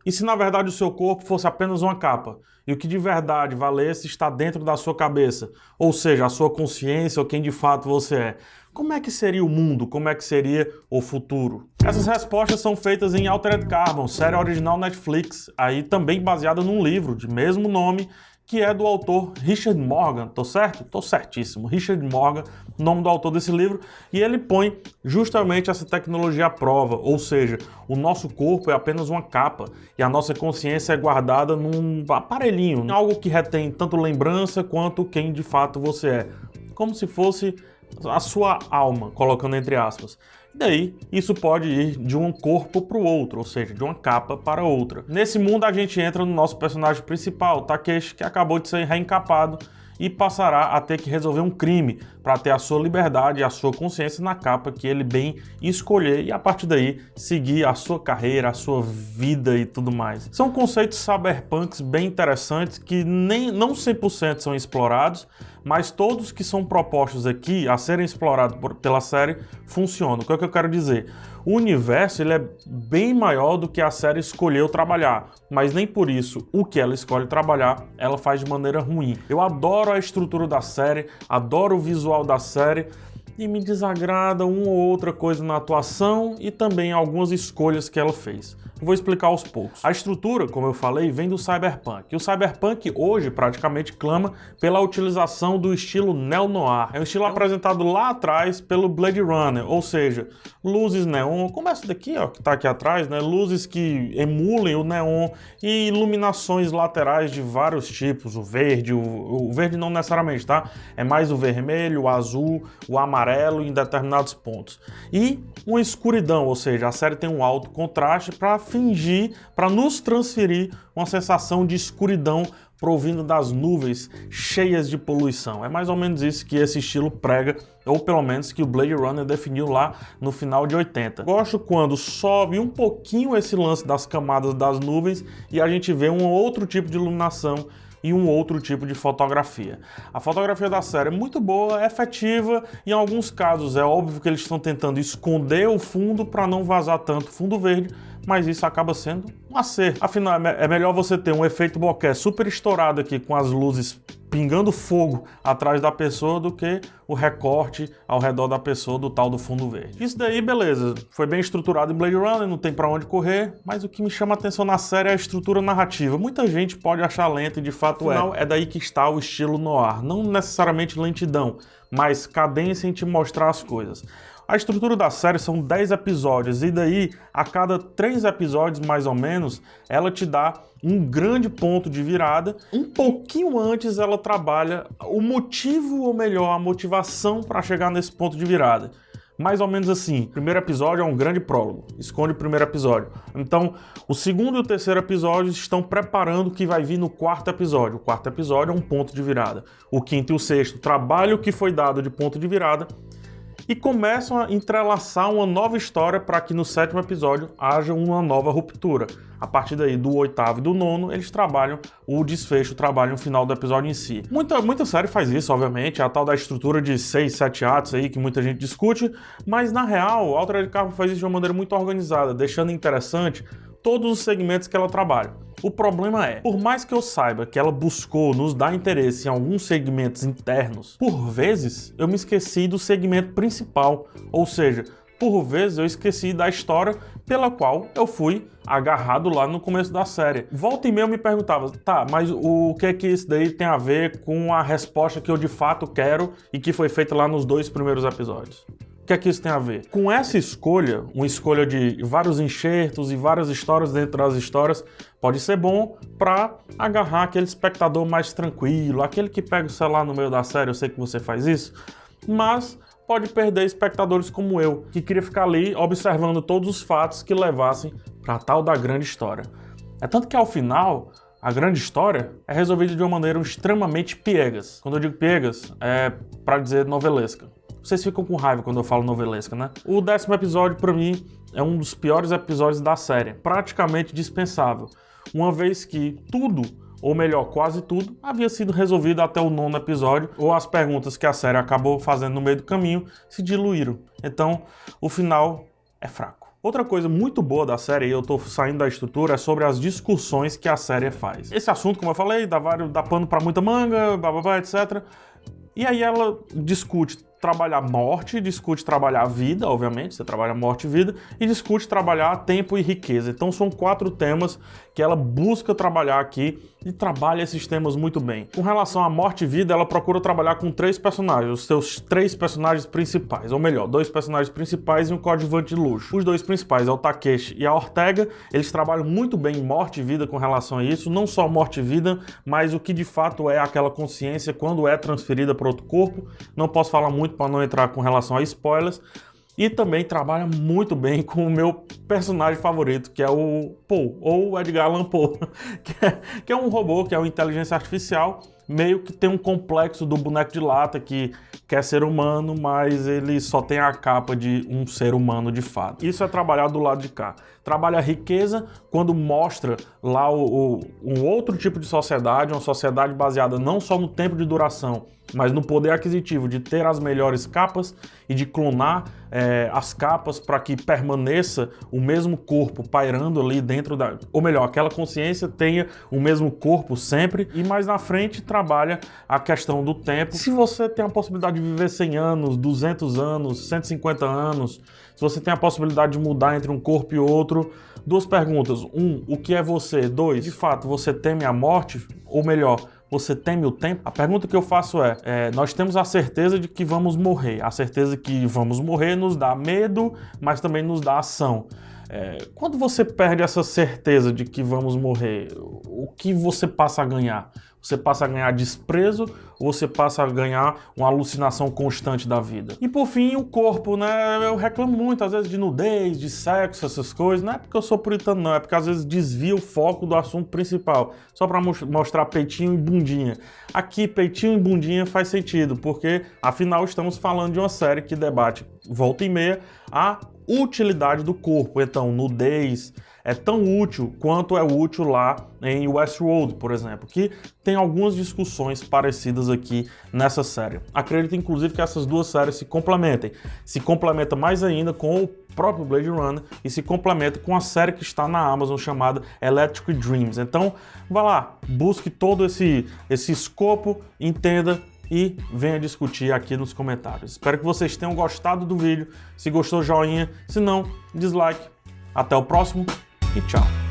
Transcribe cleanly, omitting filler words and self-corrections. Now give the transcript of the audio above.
E se na verdade o seu corpo fosse apenas uma capa, e o que de verdade valesse está dentro da sua cabeça, ou seja, a sua consciência ou quem de fato você é, como é que seria o mundo? Como é que seria o futuro? Essas respostas são feitas em Altered Carbon, série original Netflix, aí também baseada num livro de mesmo nome, que é do autor Richard Morgan, tô certo? Tô certíssimo, Richard Morgan, nome do autor desse livro, e ele põe justamente essa tecnologia à prova, ou seja, o nosso corpo é apenas uma capa e a nossa consciência é guardada num aparelhinho, algo que retém tanto lembrança quanto quem de fato você é, como se fosse a sua alma, colocando entre aspas. E daí, isso pode ir de um corpo para o outro, ou seja, de uma capa para outra. Nesse mundo a gente entra no nosso personagem principal, Takeshi, que acabou de ser reencapado e passará a ter que resolver um crime para ter a sua liberdade e a sua consciência na capa que ele bem escolher e a partir daí seguir a sua carreira, a sua vida e tudo mais. São conceitos cyberpunks bem interessantes que não 100% são explorados, mas todos que são propostos aqui a serem explorados pela série funcionam. O que é que eu quero dizer? O universo ele é bem maior do que a série escolheu trabalhar, mas nem por isso o que ela escolhe trabalhar, ela faz de maneira ruim. Eu adoro a estrutura da série, adoro o visual da série, e me desagrada uma ou outra coisa na atuação e também algumas escolhas que ela fez. Eu vou explicar aos poucos. A estrutura, como eu falei, vem do cyberpunk. E o cyberpunk hoje praticamente clama pela utilização do estilo neo-noir. É um estilo apresentado lá atrás pelo Blade Runner, ou seja, luzes neon, como essa daqui, ó, que tá aqui atrás, né? Luzes que emulem o neon e iluminações laterais de vários tipos, o verde não necessariamente, tá? É mais o vermelho, o azul, o amarelo em determinados pontos. E uma escuridão, ou seja, a série tem um alto contraste para fingir, para nos transferir uma sensação de escuridão provindo das nuvens cheias de poluição. É mais ou menos isso que esse estilo prega, ou pelo menos que o Blade Runner definiu lá no final de 80. Gosto quando sobe um pouquinho esse lance das camadas das nuvens e a gente vê um outro tipo de iluminação e um outro tipo de fotografia. A fotografia da série é muito boa, é efetiva, em alguns casos é óbvio que eles estão tentando esconder o fundo para não vazar tanto fundo verde, mas isso acaba sendo um acerto. Afinal, é melhor você ter um efeito bokeh super estourado aqui com as luzes pingando fogo atrás da pessoa do que o recorte ao redor da pessoa do tal do fundo verde. Isso daí, beleza, foi bem estruturado em Blade Runner, não tem pra onde correr, mas o que me chama a atenção na série é a estrutura narrativa. Muita gente pode achar lento e de fato é daí que está o estilo noir, não necessariamente lentidão, mas cadência em te mostrar as coisas. A estrutura da série são 10 episódios e daí, a cada 3 episódios mais ou menos, ela te dá um grande ponto de virada. Um pouquinho antes ela trabalha o motivo, ou melhor, a motivação para chegar nesse ponto de virada. Mais ou menos assim, o primeiro episódio é um grande prólogo, esconde o primeiro episódio. Então, o segundo e o terceiro episódio estão preparando o que vai vir no quarto episódio. O quarto episódio é um ponto de virada. O quinto e o sexto, trabalho que foi dado de ponto de virada, e começam a entrelaçar uma nova história para que no sétimo episódio haja uma nova ruptura. A partir daí, do oitavo e do nono, eles trabalham o desfecho, trabalham o final do episódio em si. Muita série faz isso, obviamente, a tal da estrutura de 6, 7 atos aí que muita gente discute, mas na real, a Altered Carbon faz isso de uma maneira muito organizada, deixando interessante todos os segmentos que ela trabalha. O problema é, por mais que eu saiba que ela buscou nos dar interesse em alguns segmentos internos, por vezes eu me esqueci do segmento principal, ou seja, por vezes eu esqueci da história pela qual eu fui agarrado lá no começo da série. Volta e meia eu me perguntava, tá, mas o que é que isso daí tem a ver com a resposta que eu de fato quero e que foi feita lá nos 2 primeiros episódios? O que é que isso tem a ver? Com essa escolha, uma escolha de vários enxertos e várias histórias dentro das histórias, pode ser bom para agarrar aquele espectador mais tranquilo, aquele que pega o celular no meio da série, eu sei que você faz isso, mas pode perder espectadores como eu, que queria ficar ali observando todos os fatos que levassem para a tal da grande história. É tanto que ao final, a grande história é resolvida de uma maneira extremamente piegas. Quando eu digo piegas, é para dizer novelesca. Vocês ficam com raiva quando eu falo novelesca, né? O 10º episódio, pra mim, é um dos piores episódios da série. Praticamente dispensável. Uma vez que tudo, ou melhor, quase tudo, havia sido resolvido até o 9º episódio, ou as perguntas que a série acabou fazendo no meio do caminho se diluíram. Então, o final é fraco. Outra coisa muito boa da série, e eu tô saindo da estrutura, é sobre as discussões que a série faz. Esse assunto, como eu falei, dá pano pra muita manga, blá, etc. E aí ela discute trabalhar morte, discute trabalhar vida, obviamente, você trabalha morte e vida, e discute trabalhar tempo e riqueza. Então são 4 temas que ela busca trabalhar aqui e trabalha esses temas muito bem. Com relação à morte e vida, ela procura trabalhar com 3 personagens, os seus 3 personagens principais, ou melhor, 2 personagens principais e um coadjuvante de luxo. Os 2 principais é o Takeshi e a Ortega, eles trabalham muito bem em morte e vida com relação a isso, não só morte e vida, mas o que de fato é aquela consciência quando é transferida para outro corpo. Não posso falar muito para não entrar com relação a spoilers. E também trabalha muito bem com o meu personagem favorito, que é o Poe, ou o Edgar Allan Poe, que é um robô, que é uma inteligência artificial, meio que tem um complexo do boneco de lata, que quer ser humano, mas ele só tem a capa de um ser humano de fato. Isso é trabalhar do lado de cá. Trabalha a riqueza quando mostra lá um outro tipo de sociedade, uma sociedade baseada não só no tempo de duração, mas no poder aquisitivo de ter as melhores capas e de clonar as capas para que permaneça o mesmo corpo pairando ali dentro da... Ou melhor, aquela consciência tenha o mesmo corpo sempre. E mais na frente trabalha a questão do tempo. Se você tem a possibilidade de viver 100 anos, 200 anos, 150 anos, se você tem a possibilidade de mudar entre um corpo e outro, 2 perguntas. 1, o que é você? 2, de fato, você teme a morte? Ou melhor, você teme o tempo? A pergunta que eu faço nós temos a certeza de que vamos morrer. A certeza que vamos morrer nos dá medo, mas também nos dá ação. Quando você perde essa certeza de que vamos morrer, o que você passa a ganhar? Você passa a ganhar desprezo ou você passa a ganhar uma alucinação constante da vida? E por fim, o corpo, né? Eu reclamo muito, às vezes, de nudez, de sexo, essas coisas. Não é porque eu sou puritano, não. É porque às vezes desvia o foco do assunto principal, só para mostrar peitinho e bundinha. Aqui, peitinho e bundinha faz sentido, porque afinal estamos falando de uma série que debate, volta e meia, a utilidade do corpo. Então, nudez é tão útil quanto é útil lá em Westworld, por exemplo, que tem algumas discussões parecidas aqui nessa série. Acredito, inclusive, que essas 2 séries se complementem. Se complementa mais ainda com o próprio Blade Runner e se complementa com a série que está na Amazon chamada Electric Dreams. Então, vá lá, busque todo esse escopo, entenda e venha discutir aqui nos comentários. Espero que vocês tenham gostado do vídeo. Se gostou, joinha. Se não, dislike. Até o próximo e tchau.